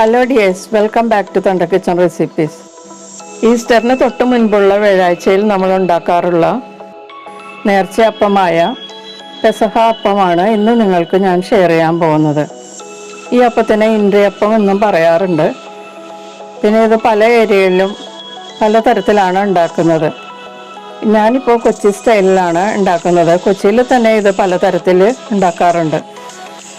Hello dears, welcome back to Thunder Kitchen Recipes. ഈസ്റ്ററിന് തൊട്ട് മുൻപുള്ള വ്യാഴാഴ്ചയിൽ നമ്മൾ ഉണ്ടാക്കാറുള്ള നേർച്ച അപ്പമായ പെസഹ അപ്പമാണ് ഇന്ന് നിങ്ങൾക്ക് ഞാൻ ഷെയർ ചെയ്യാൻ പോകുന്നത്. ഈ അപ്പത്തിനെ ഇൻഡ്രി അപ്പം എന്നും പറയാറുണ്ട്. പിന്നെ ഇത് പല ഏരിയയിലും പല തരത്തിലാണ് ഉണ്ടാക്കുന്നത്. ഞാനിപ്പോൾ കൊച്ചി സ്റ്റൈലിലാണ് ഉണ്ടാക്കുന്നത്. കൊച്ചിയിൽ തന്നെ ഇത് പലതരത്തിൽ ഉണ്ടാക്കാറുണ്ട്.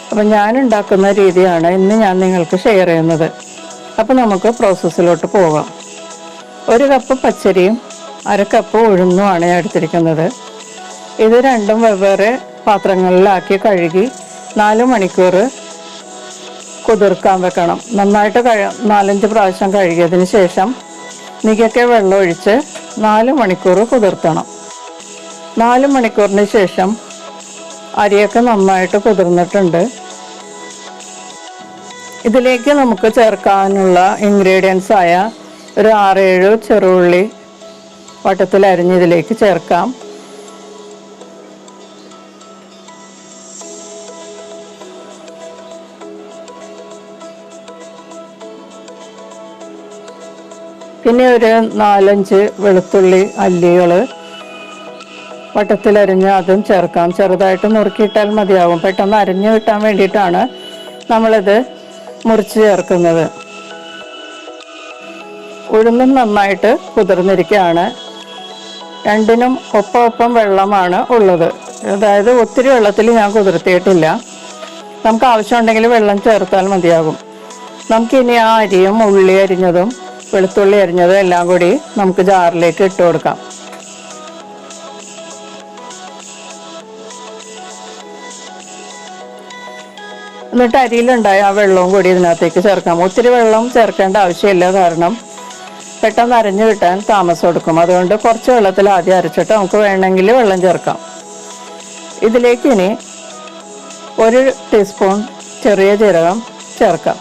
അപ്പം ഞാൻ ഉണ്ടാക്കുന്ന രീതിയാണ് ഇന്ന് ഞാൻ നിങ്ങൾക്ക് ഷെയർ ചെയ്യുന്നത്. അപ്പോൾ നമുക്ക് പ്രോസസ്സിലോട്ട് പോകാം. 1 കപ്പ് പച്ചരിയും 1/2 കപ്പ് ഉഴുന്നുമാണ് ഞാൻ എടുത്തിരിക്കുന്നത്. ഇത് രണ്ടും വെവ്വേറെ പാത്രങ്ങളിലാക്കി കഴുകി 4 മണിക്കൂർ കുതിർക്കാൻ വെക്കണം. നന്നായിട്ട് 4-5 പ്രാവശ്യം കഴുകിയതിന് ശേഷം നികക്കെ വെള്ളം ഒഴിച്ച് 4 മണിക്കൂർ കുതിർത്തണം. 4 മണിക്കൂറിന് ശേഷം അരിയൊക്കെ നന്നായിട്ട് കുതിർന്നിട്ടുണ്ട്. ഇതിലേക്ക് നമുക്ക് ചേർക്കാനുള്ള ഇൻഗ്രീഡിയൻസ് ആയ ഒരു 6-7 ചെറുള്ളി വട്ടത്തിൽ അരിഞ്ഞ് ഇതിലേക്ക് ചേർക്കാം. പിന്നെ ഒരു 4-5 വെളുത്തുള്ളി അല്ലികൾ വട്ടത്തിലരിഞ്ഞ് അതും ചേർക്കാം. ചെറുതായിട്ട് നുറുക്കിയിട്ടാൽ മതിയാവും. പെട്ടെന്ന് അരിഞ്ഞു കിട്ടാൻ വേണ്ടിയിട്ടാണ് നമ്മളിത് മുറിച്ച് ചേർക്കുന്നത്. ഉഴുന്നും നന്നായിട്ട് കുതിർന്നിരിക്കുകയാണ്. രണ്ടിനും ഒപ്പം വെള്ളമാണ് ഉള്ളത്. അതായത് ഒത്തിരി വെള്ളത്തിൽ ഞാൻ കുതിർത്തിയിട്ടില്ല. നമുക്ക് ആവശ്യമുണ്ടെങ്കിൽ വെള്ളം ചേർത്താൽ മതിയാകും. നമുക്കിനി ആ അരിയും ഉള്ളി അരിഞ്ഞതും വെളുത്തുള്ളി അരിഞ്ഞതും എല്ലാം കൂടി നമുക്ക് ജാറിലേക്ക് ഇട്ട് കൊടുക്കാം. എന്നിട്ട് അരിയിലുണ്ടായ ആ വെള്ളവും കൂടി ഇതിനകത്തേക്ക് ചേർക്കാം. ഒത്തിരി വെള്ളം ചേർക്കേണ്ട ആവശ്യമില്ല, കാരണം പെട്ടെന്ന് അരഞ്ഞു കിട്ടാൻ താമസം എടുക്കും. അതുകൊണ്ട് കുറച്ച് വെള്ളത്തിൽ ആദ്യം അരച്ചിട്ട് നമുക്ക് വേണമെങ്കിൽ വെള്ളം ചേർക്കാം. ഇതിലേക്ക് ഇനി 1 ടീസ്പൂൺ ചെറിയ ജീരകം ചേർക്കാം.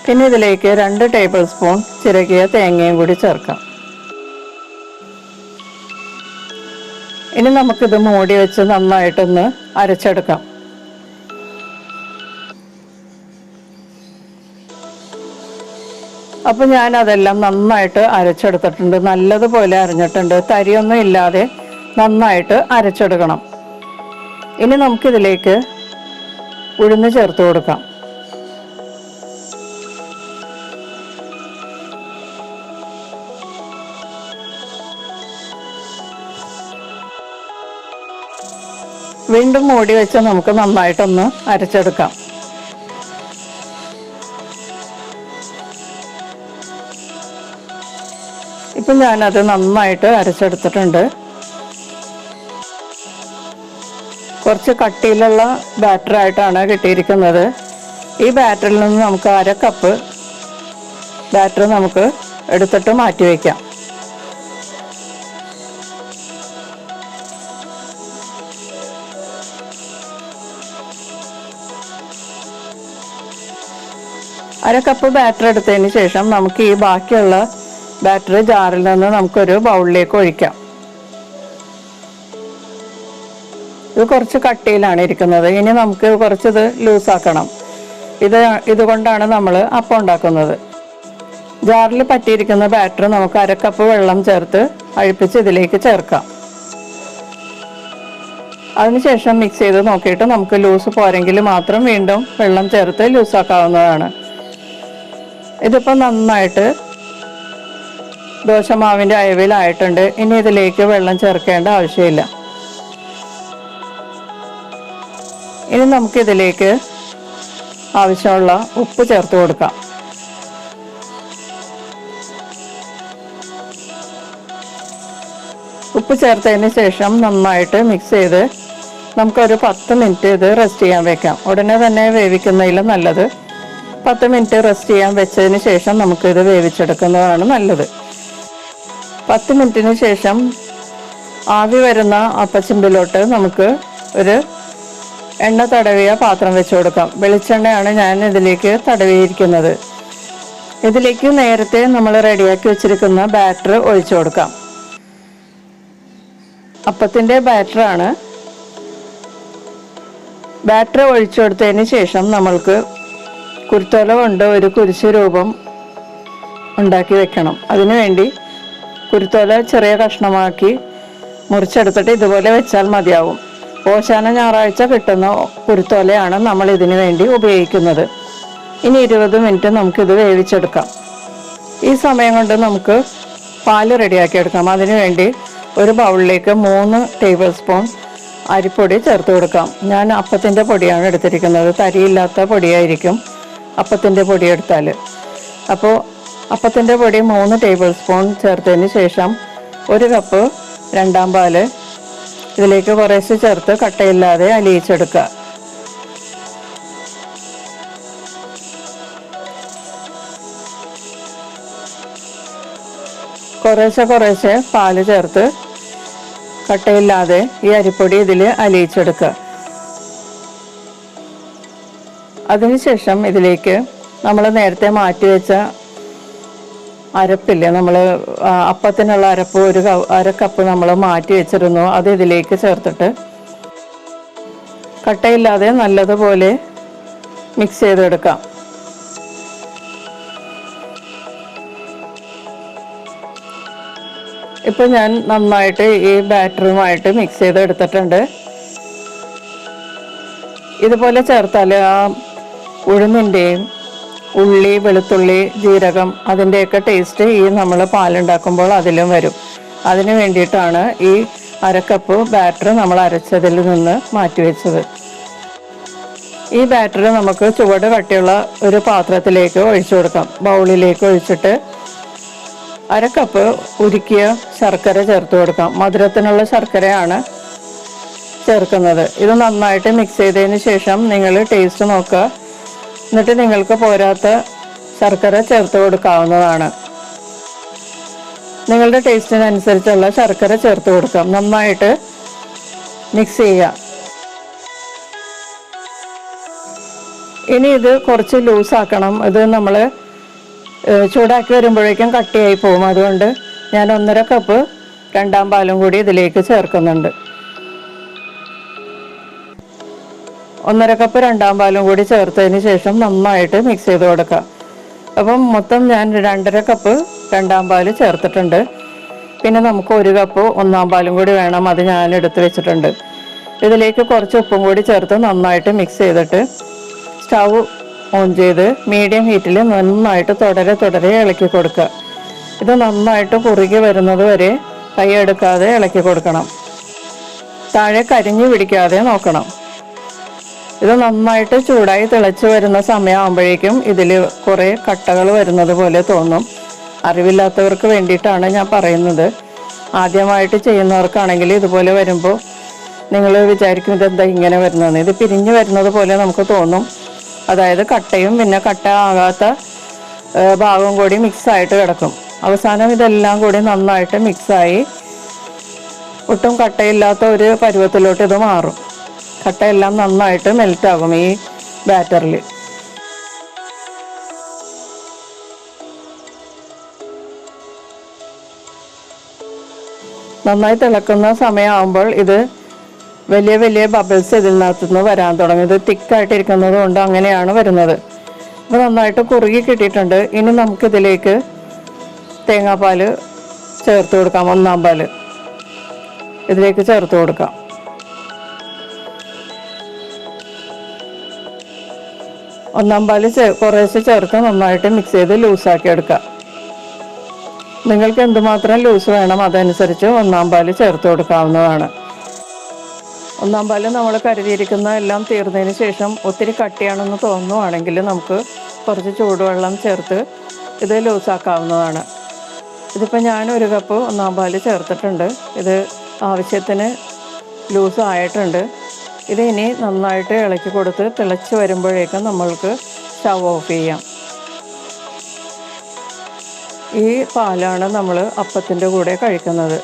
പിന്നെ ഇതിലേക്ക് 2 ടേബിൾ സ്പൂൺ ചിരകിയ തേങ്ങയും കൂടി ചേർക്കാം. ഇനി നമുക്കിത് മൂടി വെച്ച് നന്നായിട്ടൊന്ന് അരച്ചെടുക്കാം. അപ്പോൾ ഞാൻ അതെല്ലാം നന്നായിട്ട് അരച്ചെടുത്തിട്ടുണ്ട്. നല്ലതുപോലെ അരഞ്ഞിട്ടുണ്ട്. തരിയൊന്നും ഇല്ലാതെ നന്നായിട്ട് അരച്ചെടുക്കണം. ഇനി നമുക്കിതിലേക്ക് ഉഴുന്ന് ചേർത്ത് കൊടുക്കാം. വീണ്ടും മൂടി വെച്ച് നമുക്ക് നന്നായിട്ടൊന്ന് അരച്ചെടുക്കാം. ഇപ്പം ഞാനത് നന്നായിട്ട് അരച്ചെടുത്തിട്ടുണ്ട്. കുറച്ച് കട്ടിയിലുള്ള ബാറ്ററായിട്ടാണ് കിട്ടിയിരിക്കുന്നത്. ഈ ബാറ്ററിൽ നിന്ന് നമുക്ക് 1/2 കപ്പ് ബാറ്റർ നമുക്ക് എടുത്തിട്ട് മാറ്റി വയ്ക്കാം. അര കപ്പ് ബാറ്റർ എടുത്തതിന് ശേഷം നമുക്ക് ഈ ബാക്കിയുള്ള ബാറ്ററി ജാറിൽ നിന്ന് നമുക്കൊരു ബൗളിലേക്ക് ഒഴിക്കാം. ഇത് കുറച്ച് കട്ടിയിലാണ് ഇരിക്കുന്നത്. ഇനി നമുക്ക് കുറച്ചിത് ലൂസാക്കണം. ഇതുകൊണ്ടാണ് നമ്മൾ അപ്പം ഉണ്ടാക്കുന്നത്. ജാറിൽ പറ്റിയിരിക്കുന്ന ബാറ്റർ നമുക്ക് 1/2 കപ്പ് വെള്ളം ചേർത്ത് അഴിപ്പിച്ച് ഇതിലേക്ക് ചേർക്കാം. അതിനുശേഷം മിക്സ് ചെയ്ത് നോക്കിയിട്ട് നമുക്ക് ലൂസ് പോരെങ്കിൽ മാത്രം വീണ്ടും വെള്ളം ചേർത്ത് ലൂസാക്കാവുന്നതാണ്. ഇതിപ്പോൾ നന്നായിട്ട് ദോശമാവിൻ്റെ അയവിലായിട്ടുണ്ട്. ഇനി ഇതിലേക്ക് വെള്ളം ചേർക്കേണ്ട ആവശ്യമില്ല. ഇനി നമുക്കിതിലേക്ക് ആവശ്യമുള്ള ഉപ്പ് ചേർത്ത് കൊടുക്കാം. ഉപ്പ് ചേർത്തതിന് ശേഷം നന്നായിട്ട് മിക്സ് ചെയ്ത് നമുക്കൊരു 10 മിനിറ്റ് ഇത് റെസ്റ്റ് ചെയ്യാൻ വെക്കാം. ഉടനെ തന്നെ വേവിക്കുന്നതിലും നല്ലത് 10 മിനിറ്റ് റെസ്റ്റ് ചെയ്യാൻ വെച്ചതിന് ശേഷം നമുക്കിത് വേവിച്ചെടുക്കുന്നതാണ് നല്ലത്. 10 മിനിറ്റിന് ശേഷം ആവി വരുന്ന അപ്പച്ചെമ്പിലോട്ട് നമുക്ക് ഒരു എണ്ണ തടവിയ പാത്രം വെച്ച് കൊടുക്കാം. വെളിച്ചെണ്ണയാണ് ഞാൻ ഇതിലേക്ക് തടവിയിരിക്കുന്നത്. ഇതിലേക്ക് നേരത്തെ നമ്മൾ റെഡിയാക്കി വെച്ചിരിക്കുന്ന ബാറ്റർ ഒഴിച്ചു കൊടുക്കാം. അപ്പത്തിൻ്റെ ബാറ്ററാണ്. ബാറ്റർ ഒഴിച്ചു കൊടുത്തതിന് ശേഷം നമ്മൾക്ക് കുരുത്തോല കൊണ്ട് ഒരു കുരിശ് രൂപം ഉണ്ടാക്കി വെക്കണം. അതിനുവേണ്ടി കുരുത്തോല ചെറിയ കഷ്ണമാക്കി മുറിച്ചെടുത്തിട്ട് ഇതുപോലെ വെച്ചാൽ മതിയാവും. ഓശാന ഞായറാഴ്ച കിട്ടുന്ന കുരുത്തോലയാണ് നമ്മൾ ഇതിനു വേണ്ടി ഉപയോഗിക്കുന്നത്. ഇനി 20 മിനിറ്റ് നമുക്കിത് വേവിച്ചെടുക്കാം. ഈ സമയം കൊണ്ട് നമുക്ക് പാല് റെഡിയാക്കി എടുക്കാം. അതിനുവേണ്ടി ഒരു ബൗളിലേക്ക് 3 ടേബിൾ സ്പൂൺ അരിപ്പൊടി ചേർത്ത് കൊടുക്കാം. ഞാൻ അപ്പത്തിൻ്റെ പൊടിയാണ് എടുത്തിരിക്കുന്നത്. തരിയില്ലാത്ത പൊടിയായിരിക്കും അപ്പത്തിൻ്റെ പൊടി എടുത്താൽ. അപ്പോൾ അപ്പത്തിൻ്റെ പൊടി 3 ടേബിൾ സ്പൂൺ ചേർത്തതിന് ശേഷം 1 കപ്പ് രണ്ടാം പാല് ഇതിലേക്ക് കുറേശ്ശെ ചേർത്ത് കട്ടയില്ലാതെ അലിയിച്ചെടുക്കുക. കുറേശ്ശെ പാല് ചേർത്ത് കട്ടയില്ലാതെ ഈ അരിപ്പൊടി ഇതിൽ അലിയിച്ചെടുക്കുക. അതിനുശേഷം ഇതിലേക്ക് നമ്മൾ നേരത്തെ മാറ്റി വെച്ച അരപ്പില്ലേ, നമ്മൾ അപ്പത്തിനുള്ള അരപ്പ് അര കപ്പ് നമ്മൾ മാറ്റി വെച്ചിരുന്നു. അത് ഇതിലേക്ക് ചേർത്തിട്ട് കട്ടയില്ലാതെ നല്ലതുപോലെ മിക്സ് ചെയ്തെടുക്കാം. ഇപ്പോൾ ഞാൻ നന്നായിട്ട് ഈ ബാറ്ററുമായിട്ട് മിക്സ് ചെയ്തെടുത്തിട്ടുണ്ട്. ഇതുപോലെ ചേർത്താൽ ആ ഉഴുന്നിൻ്റെയും ഉള്ളി, വെളുത്തുള്ളി, ജീരകം അതിൻ്റെയൊക്കെ ടേസ്റ്റ് ഈ നമ്മൾ പാലുണ്ടാക്കുമ്പോൾ അതിലും വരും. അതിന് വേണ്ടിയിട്ടാണ് ഈ അരക്കപ്പ് ബാറ്റർ നമ്മൾ അരച്ചതിൽ നിന്ന് മാറ്റിവെച്ചത്. ഈ ബാറ്റർ നമുക്ക് ചുവട് കട്ടിയുള്ള ഒരു പാത്രത്തിലേക്ക് ഒഴിച്ചു കൊടുക്കാം. ബൗളിലേക്ക് ഒഴിച്ചിട്ട് അരക്കപ്പ് ഉരുക്കിയ ശർക്കര ചേർത്ത് കൊടുക്കാം. മധുരത്തിനുള്ള ശർക്കരയാണ് ചേർക്കുന്നത്. ഇത് നന്നായിട്ട് മിക്സ് ചെയ്തതിന് ശേഷം നിങ്ങൾ ടേസ്റ്റ് നോക്കുക. എന്നിട്ട് നിങ്ങൾക്ക് പോരാത്ത ശർക്കര ചേർത്ത് കൊടുക്കാവുന്നതാണ്. നിങ്ങളുടെ ടേസ്റ്റിനനുസരിച്ചുള്ള ശർക്കര ചേർത്ത് കൊടുക്കാം. നന്നായിട്ട് മിക്സ് ചെയ്യുക. ഇനി ഇത് കുറച്ച് ലൂസാക്കണം. ഇത് നമ്മൾ ചൂടാക്കി വരുമ്പോഴേക്കും കട്ടിയായി പോകും. അതുകൊണ്ട് ഞാൻ 1.5 കപ്പ് രണ്ടാം പാലും കൂടി ഇതിലേക്ക് ചേർക്കുന്നുണ്ട്. 1.5 കപ്പ് രണ്ടാം പാലും കൂടി ചേർത്തതിന് ശേഷം നന്നായിട്ട് മിക്സ് ചെയ്ത് കൊടുക്കുക. അപ്പം മൊത്തം ഞാൻ 2.5 കപ്പ് രണ്ടാം പാല് ചേർത്തിട്ടുണ്ട്. പിന്നെ നമുക്ക് 1 കപ്പ് ഒന്നാം പാലും കൂടി വേണം. അത് ഞാൻ എടുത്ത് വെച്ചിട്ടുണ്ട്. ഇതിലേക്ക് കുറച്ച് ഉപ്പും കൂടി ചേർത്ത് നന്നായിട്ട് മിക്സ് ചെയ്തിട്ട് സ്റ്റൗ ഓൺ ചെയ്ത് മീഡിയം ഹീറ്റിൽ നന്നായിട്ട് തുടരെ ഇളക്കി കൊടുക്കുക. ഇത് നന്നായിട്ട് കുറുകി വരുന്നത് വരെ കൈ എടുക്കാതെ ഇളക്കി കൊടുക്കണം. താഴെ കരിഞ്ഞു പിടിക്കാതെ നോക്കണം. ഇത് നന്നായിട്ട് ചൂടായി തിളച്ച് വരുന്ന സമയമാകുമ്പോഴേക്കും ഇതിൽ കുറേ കട്ടകൾ വരുന്നത് പോലെ തോന്നും. അറിവില്ലാത്തവർക്ക് വേണ്ടിയിട്ടാണ് ഞാൻ പറയുന്നത്. ആദ്യമായിട്ട് ചെയ്യുന്നവർക്കാണെങ്കിൽ ഇതുപോലെ വരുമ്പോൾ നിങ്ങൾ വിചാരിക്കും ഇതെന്താ ഇങ്ങനെ വരുന്നതെന്ന്. ഇത് പിരിഞ്ഞു വരുന്നത് പോലെ നമുക്ക് തോന്നും. അതായത് കട്ടയും പിന്നെ കട്ട ആകാത്ത ഭാഗവും കൂടി മിക്സായിട്ട് കിടക്കും. അവസാനം ഇതെല്ലാം കൂടി നന്നായിട്ട് മിക്സായി ഒട്ടും കട്ടയില്ലാത്ത ഒരു പരുവത്തിലോട്ട് ഇത് മാറും. കട്ടയെല്ലാം നന്നായിട്ട് മെൽറ്റാകും ഈ ബാറ്ററിൽ. നന്നായി തിളക്കുന്ന സമയമാകുമ്പോൾ ഇത് വലിയ ബബിൾസ് ഇതിനകത്തു നിന്ന് വരാൻ തുടങ്ങും. ഇത് തിക്കായിട്ടിരിക്കുന്നത് കൊണ്ട് അങ്ങനെയാണ് വരുന്നത്. അപ്പോൾ നന്നായിട്ട് കുറുകി കിട്ടിയിട്ടുണ്ട്. ഇനി നമുക്കിതിലേക്ക് തേങ്ങാപ്പാൽ ചേർത്ത് കൊടുക്കാം. ഒന്നാം പാല് ഇതിലേക്ക് ചേർത്ത് കൊടുക്കാം. ഒന്നാം പാല് കുറേശ്ശെ ചേർത്ത് നന്നായിട്ട് മിക്സ് ചെയ്ത് ലൂസാക്കി എടുക്കാം. നിങ്ങൾക്ക് എന്തുമാത്രം ലൂസ് വേണം അതനുസരിച്ച് ഒന്നാം പാല് ചേർത്ത് കൊടുക്കാവുന്നതാണ്. ഒന്നാം പാല് നമ്മൾ കരുതിയിരിക്കുന്ന എല്ലാം തീർന്നതിന് ശേഷം ഒത്തിരി കട്ടിയാണെന്ന് തോന്നുവാണെങ്കിൽ നമുക്ക് കുറച്ച് ചൂടുവെള്ളം ചേർത്ത് ഇത് ലൂസാക്കാവുന്നതാണ്. ഇതിപ്പോൾ ഞാൻ 1 കപ്പ് ഒന്നാം പാല് ചേർത്തിട്ടുണ്ട്. ഇത് ആവശ്യത്തിന് ലൂസ് ആയിട്ടുണ്ട്. ഇത് ഇനി നന്നായിട്ട് ഇളക്കി കൊടുത്ത് തിളച്ച് വരുമ്പോഴേക്കും നമ്മൾക്ക് സ്റ്റൗ ഓഫ് ചെയ്യാം. ഈ പാലാണ് നമ്മൾ അപ്പത്തിൻ്റെ കൂടെ കഴിക്കുന്നത്.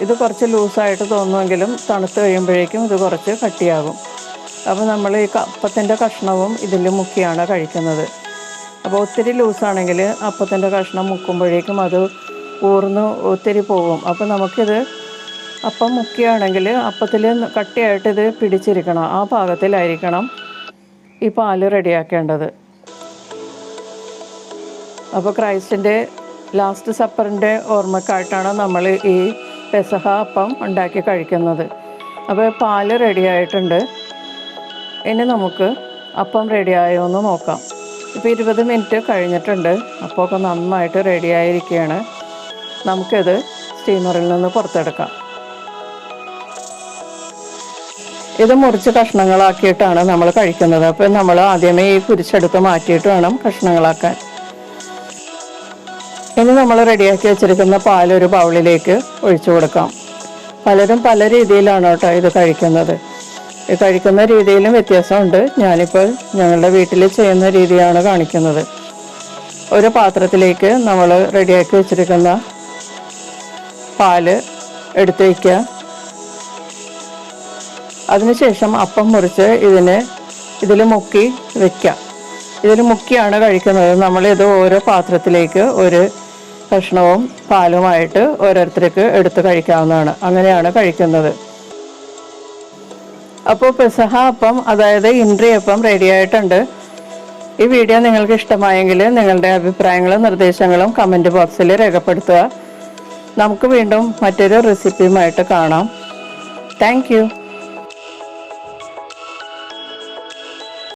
ഇത് കുറച്ച് ലൂസായിട്ട് തോന്നുമെങ്കിലും തണുത്ത് കഴിയുമ്പോഴേക്കും ഇത് കുറച്ച് കട്ടിയാകും. അപ്പോൾ നമ്മൾ ഈ അപ്പത്തിൻ്റെ കഷ്ണവും ഇതിൽ മുക്കിയാണ് കഴിക്കുന്നത്. അപ്പോൾ ഒത്തിരി ലൂസാണെങ്കിൽ അപ്പത്തിൻ്റെ കഷ്ണം മുക്കുമ്പോഴേക്കും അത് ഊർന്ന് ഒത്തിരി പോകും. അപ്പോൾ നമുക്കിത് അപ്പം മുക്കിയാണെങ്കിൽ അപ്പത്തിൽ കട്ടിയായിട്ട് ഇത് പിടിച്ചിരിക്കണം. ആ പാകത്തിലായിരിക്കണം ഈ പാല് റെഡിയാക്കേണ്ടത്. അപ്പോൾ ക്രൈസ്റ്റിൻ്റെ ലാസ്റ്റ് സപ്പറിൻ്റെ ഓർമ്മക്കായിട്ടാണ് നമ്മൾ ഈ പെസഹ അപ്പം ഉണ്ടാക്കി കഴിക്കുന്നത്. അപ്പോൾ പാല് റെഡിയായിട്ടുണ്ട്. ഇനി നമുക്ക് അപ്പം റെഡിയായോ എന്ന് നോക്കാം. ഇപ്പോൾ 20 മിനിറ്റ് കഴിഞ്ഞിട്ടുണ്ട്. അപ്പോൾ ഒക്കെ നന്നായിട്ട് റെഡിയായിരിക്കുകയാണ്. നമുക്കിത് സ്റ്റീമറിൽ നിന്ന് പുറത്തെടുക്കാം. ഇത് മുറിച്ച് കഷ്ണങ്ങളാക്കിയിട്ടാണ് നമ്മൾ കഴിക്കുന്നത്. അപ്പോൾ നമ്മൾ ആദ്യമേ ഈ കുരിശെടുത്ത് മാറ്റിയിട്ട് വേണം കഷ്ണങ്ങളാക്കാൻ. ഇനി നമ്മൾ റെഡിയാക്കി വെച്ചിരിക്കുന്ന പാലൊരു ബൗളിലേക്ക് ഒഴിച്ചു കൊടുക്കാം. പലരും പല രീതിയിലാണ് കേട്ടോ ഇത് കഴിക്കുന്നത്. ഈ കഴിക്കുന്ന രീതിയിലും വ്യത്യാസമുണ്ട്. ഞാനിപ്പോൾ ഞങ്ങളുടെ വീട്ടിൽ ചെയ്യുന്ന രീതിയാണ് കാണിക്കുന്നത്. ഒരു പാത്രത്തിലേക്ക് നമ്മൾ റെഡിയാക്കി വെച്ചിരിക്കുന്ന പാല് എടുത്ത് വയ്ക്കുക. അതിനുശേഷം അപ്പം മുറിച്ച് ഇതിൽ മുക്കി വയ്ക്കുക. ഇതിൽ മുക്കിയാണ് കഴിക്കുന്നത്. നമ്മളിത് ഓരോ പാത്രത്തിലേക്ക് ഒരു കഷ്ണവും പാലുമായിട്ട് ഓരോരുത്തർക്ക് എടുത്ത് കഴിക്കാവുന്നതാണ്. അങ്ങനെയാണ് കഴിക്കുന്നത്. അപ്പോൾ പെസഹ അപ്പം, അതായത് ഇൻട്രി അപ്പം റെഡിയായിട്ടുണ്ട്. ഈ വീഡിയോ നിങ്ങൾക്ക് ഇഷ്ടമായെങ്കിൽ നിങ്ങളുടെ അഭിപ്രായങ്ങളും നിർദ്ദേശങ്ങളും കമൻറ്റ് ബോക്സിൽ രേഖപ്പെടുത്തുക. നമുക്ക് വീണ്ടും മറ്റൊരു റെസിപ്പിയുമായിട്ട് കാണാം. Thank you.